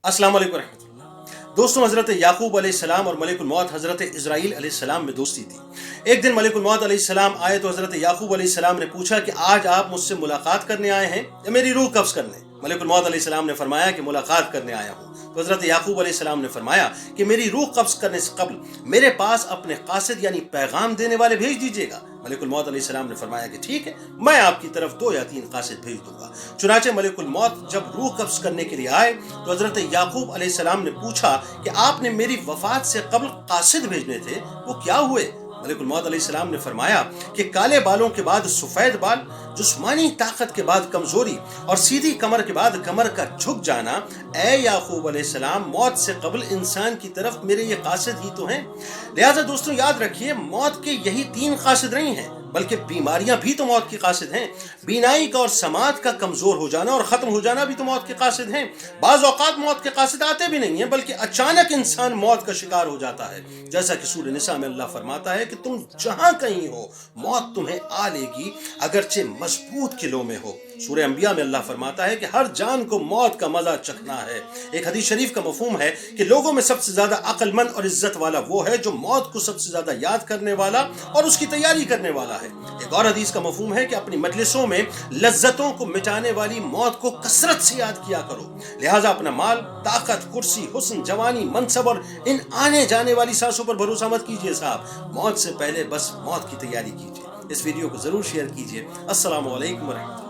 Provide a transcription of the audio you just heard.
अस्सलाम वालेकुम रहमतुल्लाह। दोस्तों, हज़रत याकूब अलैहिस्सलाम और मलिकुल मौत हज़रत इज़राइल अलैहिस्सलाम में दोस्ती थी। एक दिन मलिकुल मौत अलैहिस्सलाम आए तो हज़रत याकूब अलैहिस्सलाम ने पूछा कि आज आप मुझसे मुलाकात करने आए हैं या मेरी रूह कब्ज़ करने? मलिकुल मौत अलैहिस्सलाम ने फरमाया कि मुलाकात करने आया हूँ। तो हज़रत याकूब अलैहिस्सलाम ने फरमाया कि मेरी रूह कब्ज़ करने से कबल मेरे पास अपने कासिद यानी पैगाम देने वाले भेज दीजिएगा। मलिकुल मौत अलैहिस्सलाम ने फरमाया कि ठीक है, मैं आपकी तरफ 2 या 3 कासिद भेज दूंगा। चुनाचे मलिकुल मौत जब रूह कब्ज़ करने के लिए आए तो हज़रत याकूब अलैहिस्सलाम ने पूछा कि आपने मेरी वफात से कबल कासिद भेजने थे, वो क्या हुए? मलिकुल मौत अलैहिस्सलाम ने फरमाया कि काले बालों के बाद सफ़ेद बाल, जिस्मानी ताकत के बाद कमजोरी और सीधी कमर के बाद कमर का झुक जाना। ए याकूब अलैहिस्सलाम, मौत से कबल इंसान की तरफ मेरे ये कासिद ही तो हैं। लिहाजा दोस्तों याद रखिए, मौत के यही 3 कासिद नहीं हैं, बल्कि बीमारियां भी तो मौत की कासिद हैं। बीनाई का और समात का कमजोर हो जाना और खत्म हो जाना भी तो मौत के कासिद हैं। बाज़ औक़ात मौत के कासिद आते भी नहीं हैं, बल्कि अचानक इंसान मौत का शिकार हो जाता है। जैसा कि सूरह निसा में अल्लाह फरमाता है कि तुम जहां कहीं हो, मौत तुम्हें आ लेगी, अगरचे मजबूत किलों में हो। सूरह अंबिया में अल्लाह फरमाता है कि हर जान को मौत का मजा चखना है। एक हदीस शरीफ का मफहूम है कि लोगों में सबसे ज्यादा अक्लमंद और इज्जत वाला वो है जो मौत को सबसे ज्यादा याद करने वाला और उसकी तैयारी करने वाला है। एक और हदीस का मफहूम है कि अपनी मजलिसों में लज्जतों को मिटाने वाली मौत को कसरत से याद किया करो। लिहाजा अपना माल, ताकत, कुर्सी, हुस्न, जवानी, मनसब और इन आने जाने वाली सांसों पर भरोसा मत कीजिए साहब। मौत से पहले बस मौत की तैयारी कीजिए। इस वीडियो को जरूर शेयर कीजिए। अस्सलाम वालेकुम।